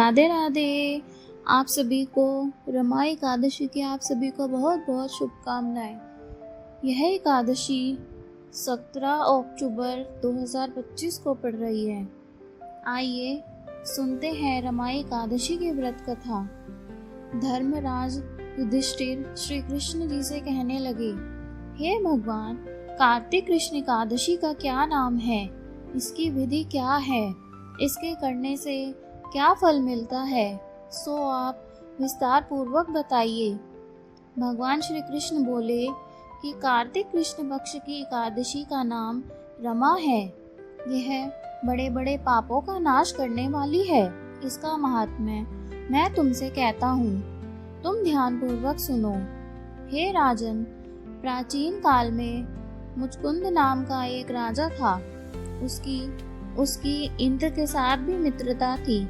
राधे राधे। आप सभी को रमा एकादशी की आप सभी को बहुत बहुत शुभकामनाएं। यह एकादशी 17 अक्टूबर 2025 को पड़ रही है। आइए सुनते हैं रमा एकादशी की व्रत कथा। धर्मराज युधिष्ठिर श्री कृष्ण जी से कहने लगे, हे भगवान, कार्तिक कृष्ण एकादशी का क्या नाम है? इसकी विधि क्या है? इसके करने से क्या फल मिलता है? सो आप विस्तार पूर्वक बताइए। भगवान श्री कृष्ण बोले कि कार्तिक कृष्ण पक्ष की एकादशी का नाम रमा है। यह बड़े बड़े पापों का नाश करने वाली है। इसका महात्म्य मैं तुमसे कहता हूँ, तुम ध्यान पूर्वक सुनो। हे राजन, प्राचीन काल में मुचकुंद नाम का एक राजा था। उसकी इंद्र के साथ भी मित्रता थी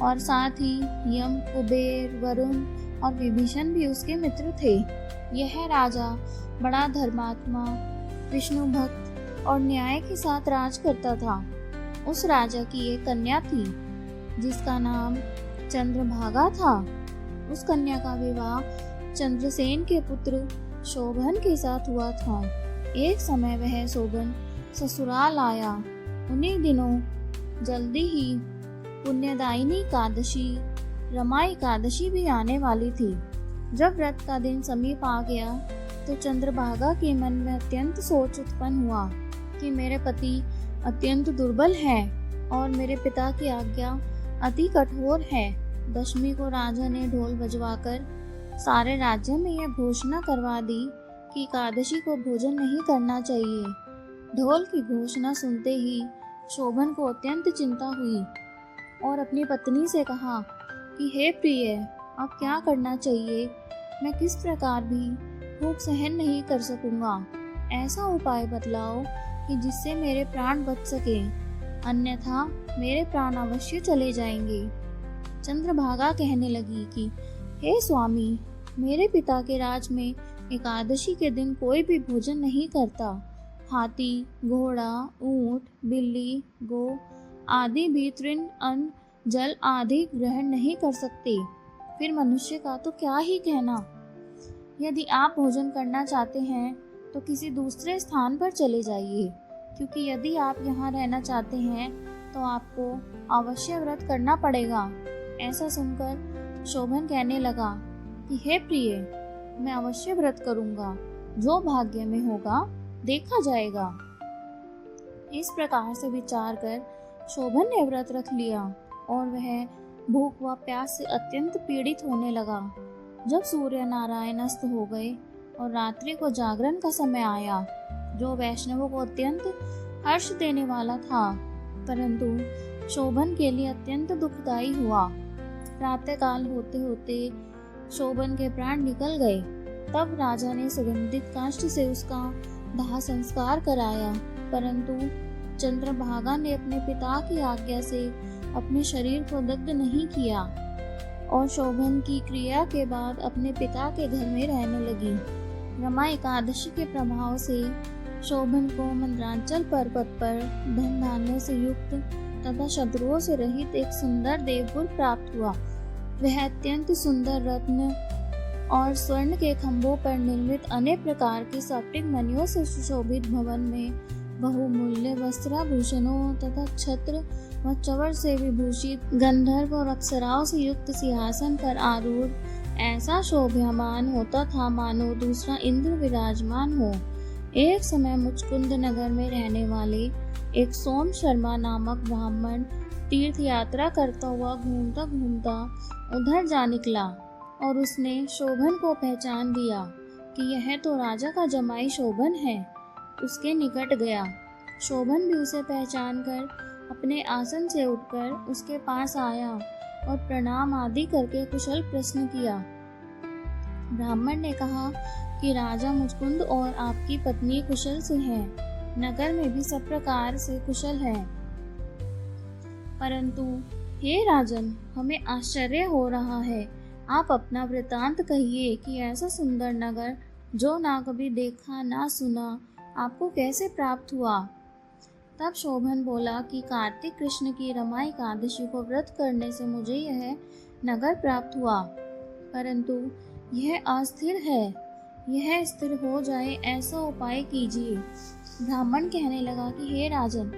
और साथ ही यम, कुबेर, वरुण और विभीषण भी उसके मित्र थे। यह राजा बड़ा धर्मात्मा, विष्णु भक्त और न्याय के साथ राज करता था। उस राजा की एक कन्या थी जिसका नाम चंद्रभागा था। उस कन्या का विवाह चंद्रसेन के पुत्र शोभन के साथ हुआ था। एक समय वह शोभन ससुराल आया। उन्हीं दिनों जल्दी ही पुण्यदायिनी एकादशी, रमा एकादशी भी आने वाली थी। जब व्रत का दिन समीप आ गया तो चंद्रभागा के मन में अत्यंत सोच उत्पन्न हुआ कि मेरे पति अत्यंत दुर्बल है और मेरे पिता की आज्ञा अति कठोर है। दशमी को राजा ने ढोल बजवाकर सारे राज्य में यह घोषणा करवा दी कि एकादशी को भोजन नहीं करना चाहिए। ढोल की घोषणा सुनते ही शोभन को अत्यंत चिंता हुई और अपनी पत्नी से कहा कि हे प्रिय, अब क्या करना चाहिए? मैं किस प्रकार भी भूख सहन नहीं कर सकूंगा। ऐसा उपाय बतलाओ कि जिससे मेरे प्राण बच सके, अन्यथा मेरे प्राण अवश्य चले जाएंगे। चंद्रभागा कहने लगी कि हे स्वामी, मेरे पिता के राज में एकादशी के दिन कोई भी भोजन नहीं करता। हाथी, घोड़ा, ऊंट, बिल्ली, गौ आदि भी तृण, अन्न, जल आदि ग्रहण नहीं कर सकते। फिर मनुष्य का तो क्या ही कहना। यदि आप भोजन करना चाहते हैं तो किसी दूसरे स्थान पर चले जाइए, क्योंकि यदि आप यहाँ रहना चाहते हैं तो आपको अवश्य व्रत करना पड़ेगा। ऐसा सुनकर शोभन कहने लगा कि हे प्रिय, मैं अवश्य व्रत करूंगा। जो भाग्य में होगा देखा जाएगा। इस प्रकार से विचार कर शोभन ने व्रत रख लिया और वह भूख व प्यास से अत्यंत पीड़ित होने लगा। जब सूर्य नारायण अस्त हो गए और रात्रि को जागरण का समय आया, जो वैष्णवों को अत्यंत हर्ष देने वाला था, परंतु शोभन के लिए अत्यंत दुखदायी हुआ। प्रातःकाल होते होते शोभन के प्राण निकल गए। तब राजा ने सुगंधित काष्ठ से उसका दाह संस्कार कराया, परंतु चंद्रभागा ने अपने पिता की आज्ञा से अपने शरीर को दग्ध नहीं किया और शोभन की क्रिया के बाद अपने पिता के घर में रहने लगी। रमा एकादशी के प्रभाव से शोभन को मंदरांचल पर्वत पर धन धान्यों से युक्त तथा शत्रुओं से रहित एक सुंदर देवपुर प्राप्त हुआ। वह अत्यंत सुंदर रत्न और स्वर्ण के खंभों पर निर्मित अनेक प्रकार की स्फटिक मणियों से सुशोभित भवन में बहुमूल्य वस्त्राभूषणों तथा छत्र व चवर से विभूषित गंधर्व और अप्सराओं से युक्त सिंहासन पर आरूढ़ ऐसा शोभायमान होता था मानो दूसरा इंद्र विराजमान हो। एक समय मुचकुंद नगर में रहने वाले एक सोम शर्मा नामक ब्राह्मण तीर्थ यात्रा करता हुआ घूमता घूमता उधर जा निकला और उसने शोभन को पहचान लिया कि यह तो राजा का जमाई शोभन है। उसके निकट गया। शोभन भी उसे पहचान कर अपने आसन से उठकर उसके पास आया और प्रणाम आदि करके कुशल प्रश्न किया। ब्राह्मण ने कहा कि राजा मुचकुंद और आपकी पत्नी कुशल से हैं। नगर में भी सब प्रकार से कुशल है, परंतु हे राजन, हमें आश्चर्य हो रहा है। आप अपना वृतांत कहिए कि ऐसा सुंदर नगर जो ना कभी देखा ना सुना, आपको कैसे प्राप्त हुआ? तब शोभन बोला कि कार्तिक कृष्ण की रमा एकादशी को व्रत करने से मुझे यह नगर प्राप्त हुआ, परंतु यह अस्थिर है। यह स्थिर हो जाए ऐसा उपाय कीजिए। ब्राह्मण कहने लगा कि हे राजन,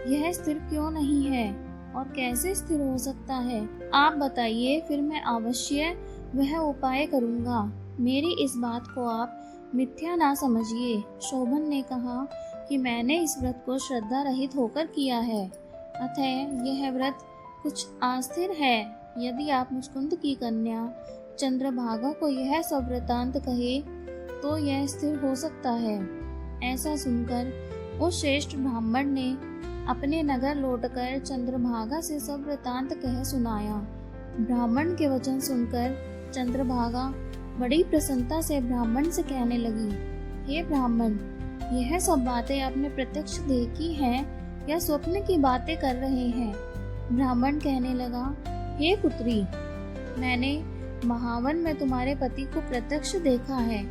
यह स्थिर क्यों नहीं है और कैसे स्थिर हो सकता है? आप बताइए, फिर मैं अवश्य वह उपाय करूँगा। मेरी इस बात को आप मिथ्या ना समझिए। शोभन ने कहा कि मैंने इस व्रत को श्रद्धा रहित होकर किया है, अतः यह व्रत कुछ अस्थिर है। यदि आप मुचकुंद की कन्या चंद्रभागा को यह सब वृतांत कहे तो यह स्थिर हो सकता है। ऐसा सुनकर उस श्रेष्ठ ब्राह्मण ने अपने नगर लौटकर चंद्रभागा से सब वृतांत कह सुनाया। ब्राह्मण के वचन सुनकर चंद्रभागा बड़ी प्रसन्नता से ब्राह्मण से कहने लगी, हे ब्राह्मण, यह सब बातें आपने प्रत्यक्ष देखी हैं या स्वप्न की बातें कर रहे हैं? ब्राह्मण कहने लगा, हे पुत्री, मैंने महावन में तुम्हारे पति को प्रत्यक्ष देखा है,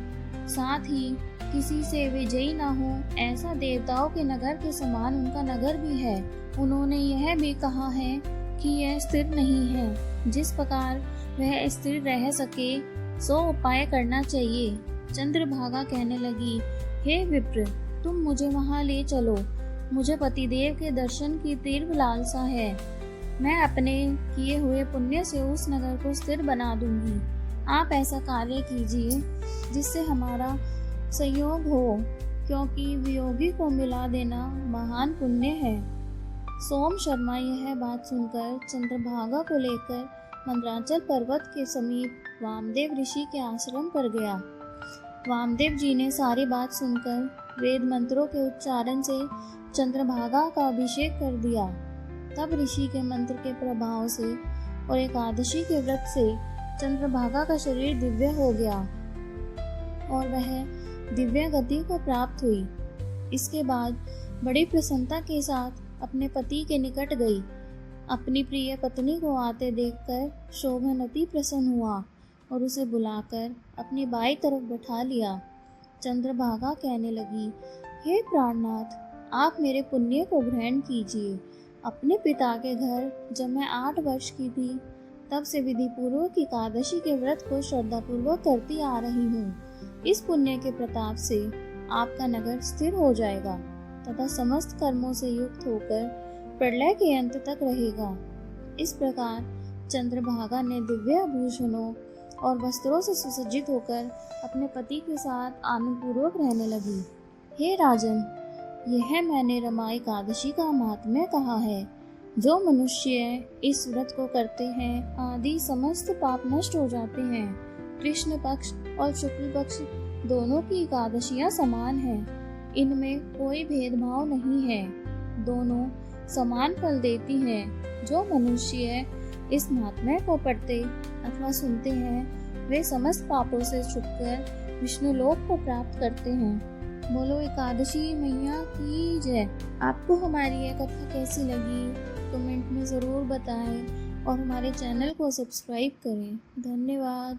साथ ही किसी से विजयी ना हो ऐसा देवताओं के नगर के समान उनका नगर भी है। उन्होंने यह भी कहा है कि यह स्थिर नहीं है। जिस प्रकार वह स्थिर रह सके सो उपाय करना चाहिए। चंद्रभागा कहने लगी, हे विप्र, तुम मुझे वहाँ ले चलो। मुझे पतिदेव के दर्शन की तीव्र लालसा है। मैं अपने किए हुए पुण्य से उस नगर को स्थिर बना दूंगी। आप ऐसा कार्य कीजिए जिससे हमारा संयोग हो, क्योंकि वियोगी को मिला देना महान पुण्य है। सोम शर्मा यह बात सुनकर चंद्रभागा को लेकर मंदराचल पर्वत के समीप वामदेव ऋषि के आश्रम पर गया। वामदेव जी ने सारी बात सुनकर वेद मंत्रों के उच्चारण से चंद्रभागा का अभिषेक कर दिया। तब ऋषि के मंत्र के प्रभाव से और एकादशी के व्रत से चंद्रभागा का शरीर दिव्य हो गया और वह दिव्य गति को प्राप्त हुई। इसके बाद बड़ी प्रसन्नता के साथ अपने पति के निकट गई। अपनी प्रिय पत्नी को आते देखकर शोभन अति प्रसन्न हुआ और उसे बुलाकर अपनी बाईं तरफ बैठा लिया। चंद्रभागा कहने लगी, हे प्राणनाथ, आप मेरे पुण्य को ग्रहण कीजिए। अपने पिता के घर जब मैं 8 वर्ष की थी तब से विधि पूर्वक एकादशी के व्रत को श्रद्धा पूर्वक करती आ रही हूँ। इस पुण्य के प्रताप से आपका नगर स्थिर हो जाएगा तथा समस्त कर्मों से युक्त होकर प्रलय के अंत तक रहेगा। इस प्रकार चंद्रभागा ने दिव्य आभूषणों और वस्त्रों से सुसज्जित होकर अपने पति के साथ आनंद पूर्वक रहने लगी। हे राजन, यह मैंने रमा एकादशी का महात्म्य कहा है। जो मनुष्य इस व्रत को करते हैं आदि समस्त पाप नष्ट हो जाते हैं। कृष्ण पक्ष और शुक्ल पक्ष दोनों की एकादशियां समान हैं। इनमें कोई भेदभाव नहीं है, दोनों समान फल देती हैं। जो मनुष्य इस महात्म्य को पढ़ते अथवा सुनते हैं वे समस्त पापों से छुटकर विष्णु लोक को प्राप्त करते हैं। बोलो एकादशी मैया की जय। आपको हमारी यह कथा कैसी लगी कमेंट में ज़रूर बताएं और हमारे चैनल को सब्सक्राइब करें। धन्यवाद।